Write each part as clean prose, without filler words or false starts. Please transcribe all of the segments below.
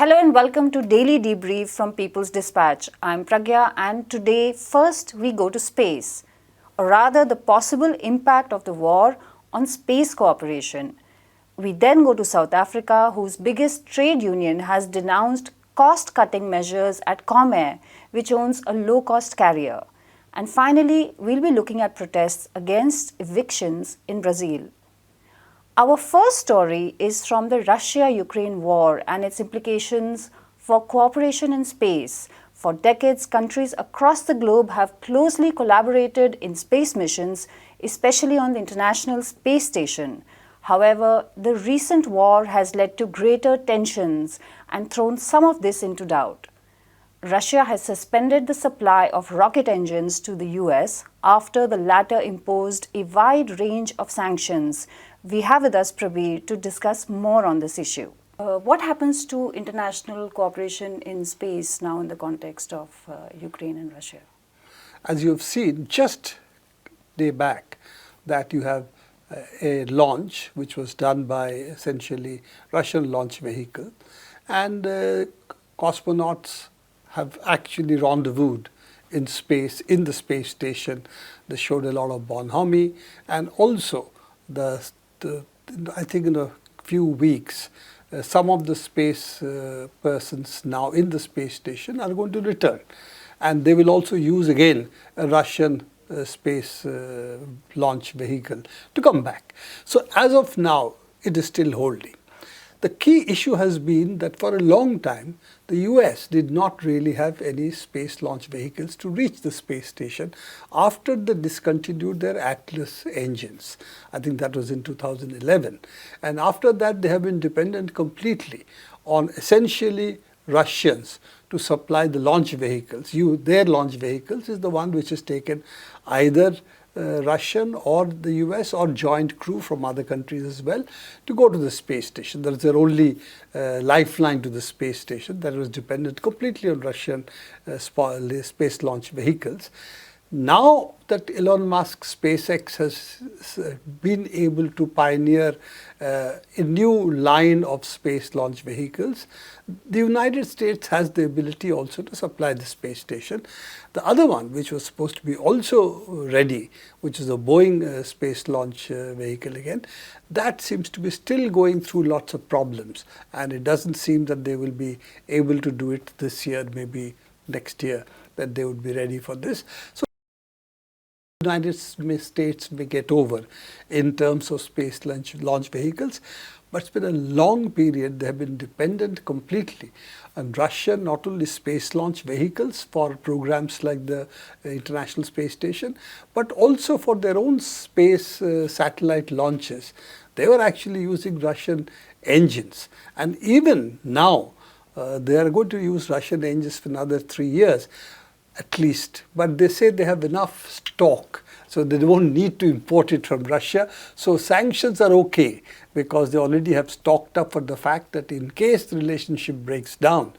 Hello and welcome to Daily Debrief from People's Dispatch. I'm Pragya and today first we go to space, or rather the possible impact of the war on space cooperation. We then go to South Africa, whose biggest trade union has denounced cost-cutting measures at Comair, which owns a low-cost carrier. And finally, we'll be looking at protests against evictions in Brazil. Our first story is from the Russia-Ukraine war and its implications for cooperation in space. For decades, countries across the globe have closely collaborated in space missions, especially on the International Space Station. However, the recent war has led to greater tensions and thrown some of this into doubt. Russia has suspended the supply of rocket engines to the US after the latter imposed a wide range of sanctions. We have with us Prabir to discuss more on this issue. What happens to international cooperation in space now in the context of Ukraine and Russia? As you have seen, just day back, that you have a launch which was done by essentially Russian launch vehicle, and cosmonauts have actually rendezvoused in space, in the space station. They showed a lot of bonhomie, and also I think in a few weeks, some of the space persons now in the space station are going to return, and they will also use again a Russian space launch vehicle to come back. So as of now, it is still holding. The key issue has been that for a long time, the US did not really have any space launch vehicles to reach the space station after they discontinued their Atlas engines. I think that was in 2011. And after that, they have been dependent completely on essentially Russians to supply the launch vehicles. Their launch vehicles is the one which is taken either Russian or the US or joint crew from other countries as well to go to the space station. That is their only lifeline to the space station, that was dependent completely on Russian space launch vehicles. Now that Elon Musk's SpaceX has been able to pioneer a new line of space launch vehicles, the United States has the ability also to supply the space station. The other one, which was supposed to be also ready, which is a Boeing space launch vehicle again, that seems to be still going through lots of problems, and it doesn't seem that they will be able to do it this year, maybe next year, that they would be ready for this. So United States may get over in terms of space launch vehicles, but it's been a long period. They have been dependent completely on Russian, not only space launch vehicles for programs like the International Space Station, but also for their own space satellite launches. They were actually using Russian engines, and even now they are going to use Russian engines for another 3 years at least, but they say they have enough stock, so they won't need to import it from Russia. So sanctions are okay because they already have stocked up for the fact that in case the relationship breaks down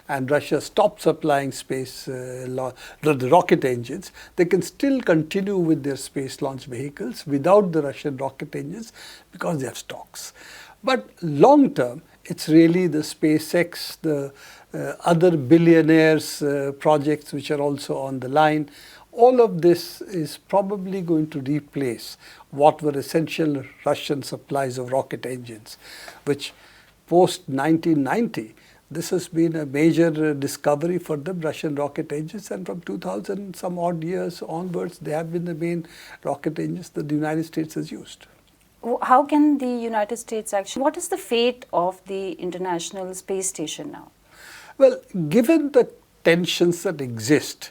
and Russia stops supplying the rocket engines, they can still continue with their space launch vehicles without the Russian rocket engines because they have stocks. But long term, it's really the SpaceX, the other billionaires' projects which are also on the line. All of this is probably going to replace what were essential Russian supplies of rocket engines, which post 1990, this has been a major discovery for the Russian rocket engines, and from 2000 some odd years onwards, they have been the main rocket engines that the United States has used. How can the United States actually, what is the fate of the International Space Station now? Well, given the tensions that exist,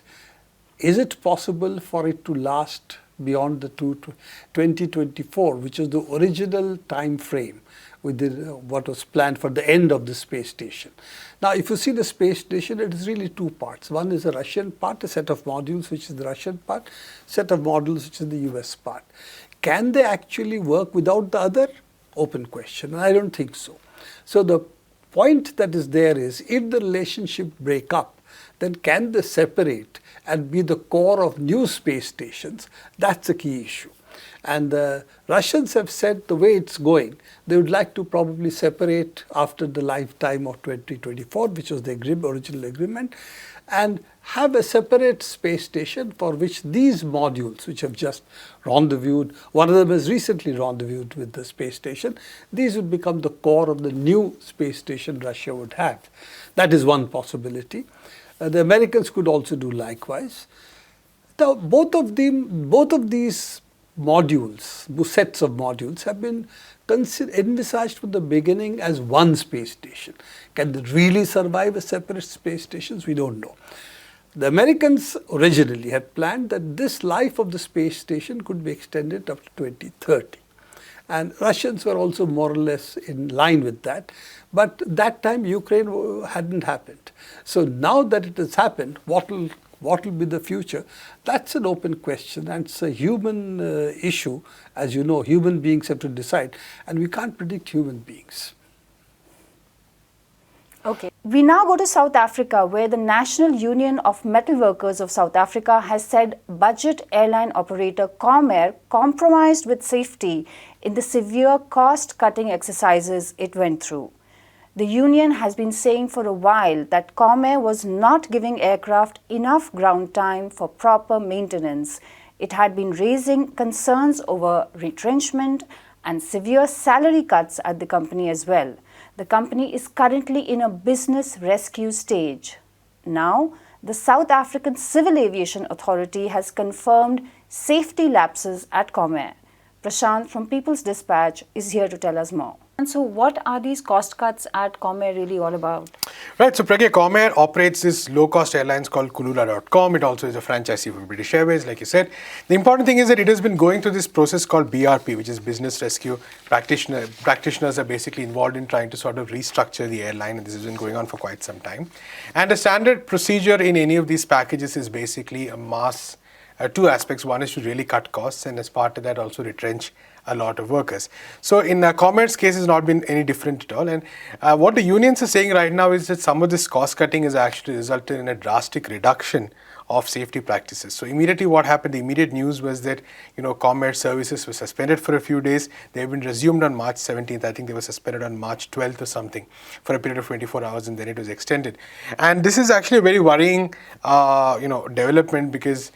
is it possible for it to last beyond the 2024, which is the original time frame with what was planned for the end of the space station? Now, if you see the space station, it is really two parts. One is the Russian part, a set of modules, which is the Russian part, set of modules, which is the US part. Can they actually work without the other? Open question, and I don't think so. So the point that is there is, if the relationship break up, then can they separate and be the core of new space stations? That's a key issue. And the Russians have said the way it's going, they would like to probably separate after the lifetime of 2024, which was the original agreement, and have a separate space station for which these modules, which have just rendezvoused, one of them has recently rendezvoused with the space station, these would become the core of the new space station Russia would have. That is one possibility. The Americans could also do likewise. Both of these modules, sets of modules, have been envisaged from the beginning as one space station. Can they really survive as separate space stations? We don't know. The Americans originally had planned that this life of the space station could be extended up to 2030. And Russians were also more or less in line with that. But that time Ukraine hadn't happened. So now that it has happened, what will be the future? That's an open question, and it's a human issue. As you know, human beings have to decide, and we can't predict human beings. Okay. We now go to South Africa, where the National Union of Metal Workers of South Africa has said budget airline operator Comair compromised with safety in the severe cost-cutting exercises it went through. The union has been saying for a while that Comair was not giving aircraft enough ground time for proper maintenance. It had been raising concerns over retrenchment and severe salary cuts at the company as well. The company is currently in a business rescue stage. Now, the South African Civil Aviation Authority has confirmed safety lapses at Comair. Prashant from People's Dispatch is here to tell us more. And so what are these cost cuts at Comair really all about? Right, so Pragya, Comair operates this low-cost airlines called Kulula.com. It also is a franchisee for British Airways, like you said. The important thing is that it has been going through this process called BRP, which is Business Rescue Practitioners are basically involved in trying to sort of restructure the airline, and this has been going on for quite some time. And a standard procedure in any of these packages is basically a mass two aspects. One is to really cut costs, and as part of that also retrench a lot of workers. So in Comair's case, it's not been any different at all. And what the unions are saying right now is that some of this cost cutting has actually resulted in a drastic reduction of safety practices. So immediately what happened, the immediate news was that, Comair services were suspended for a few days. They've been resumed on March 17th. I think they were suspended on March 12th or something for a period of 24 hours, and then it was extended. And this is actually a very worrying, development, because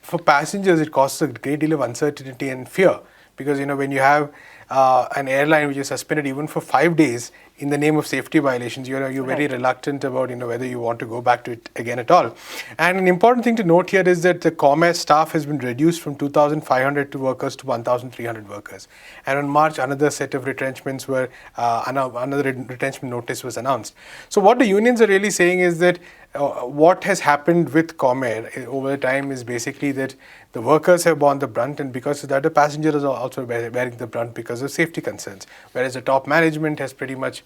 for passengers, it causes a great deal of uncertainty and fear. Because, when you have an airline which is suspended even for 5 days in the name of safety violations, you're very reluctant about, whether you want to go back to it again at all. And an important thing to note here is that the Comair staff has been reduced from 2,500 workers to 1,300 workers. And on March, another set of retrenchments were, another retrenchment notice was announced. So what the unions are really saying is that what has happened with Comair over time is basically that the workers have borne the brunt, and because of that, the passengers are also bearing the brunt because of safety concerns. Whereas the top management has pretty much,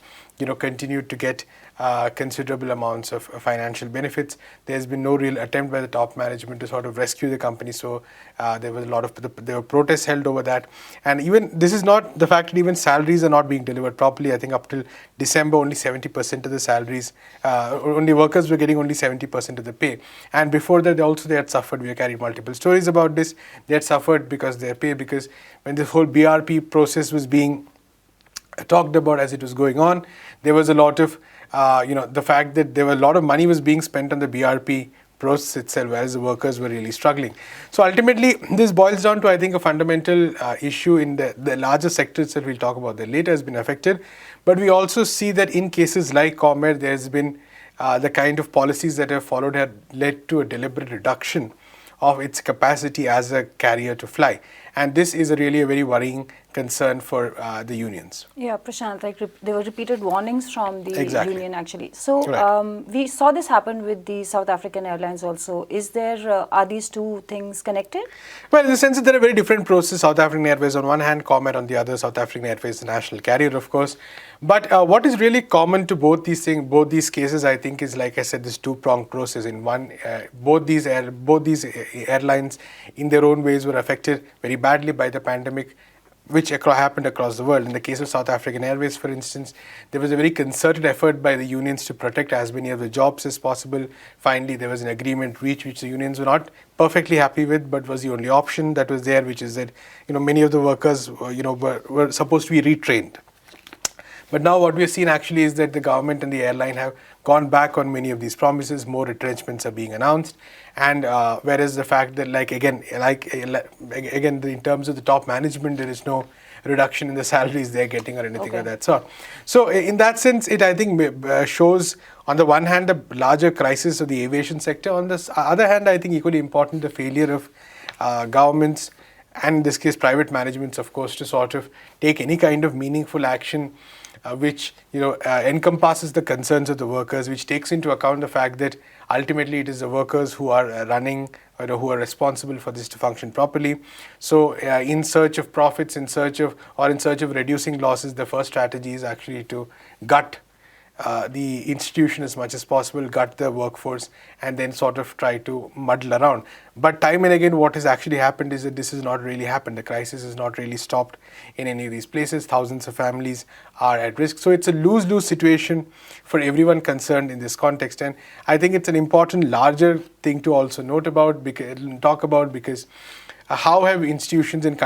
continued to get considerable amounts of financial benefits. There's been no real attempt by the top management to sort of rescue the company. So there was a lot of there were protests held over that, and even this is not the fact that even salaries are not being delivered properly. I think up till December, only 70% of the salaries, only workers were getting only 70% of the pay. And before that, they had suffered. We have carried multiple stories about this. They had suffered because their pay, because when this whole BRP process was being talked about as it was going on, there was a lot of, the fact that there were a lot of money was being spent on the BRP process itself, whereas the workers were really struggling. So ultimately, this boils down to, I think, a fundamental issue in the larger sectors that we'll talk about that later has been affected. But we also see that in cases like Comair, there's been the kind of policies that have followed have led to a deliberate reduction of its capacity as a carrier to fly. And this is really a very worrying concern for the unions. Yeah, Prashant, there were repeated warnings from the union actually. So Right. we saw this happen with the South African Airlines also. Are these two things connected? Well, in the sense that they're a very different process. South African Airways on one hand, Comair on the other. South African Airways, the national carrier, of course. But what is really common to both these cases, I think, is, like I said, this two-pronged process. In one, both these airlines, in their own ways, were affected very badly by the pandemic. which happened across the world. In the case of South African Airways, for instance, there was a very concerted effort by the unions to protect as many of the jobs as possible. Finally, there was an agreement reached which the unions were not perfectly happy with, but was the only option that was there, which is that many of the workers were supposed to be retrained. But now what we've seen actually is that the government and the airline have gone back on many of these promises. More retrenchments are being announced, and whereas the fact that again in terms of the top management, there is no reduction in the salaries they're getting or anything of that sort. So in that sense, it I think shows on the one hand the larger crisis of the aviation sector. On the other hand, I think equally important the failure of governments, and in this case private managements, of course, to sort of take any kind of meaningful action which encompasses the concerns of the workers, which takes into account the fact that ultimately it is the workers who are running or who are responsible for this to function properly. So in search of profits, in search of reducing losses, the first strategy is actually to gut the institution as much as possible, gut the workforce, and then sort of try to muddle around. But time and again, what has actually happened is that this has not really happened. The crisis has not really stopped in any of these places. Thousands of families are at risk. So it's a lose-lose situation for everyone concerned in this context. And I think it's an important, larger thing to also talk about, because how have institutions and countries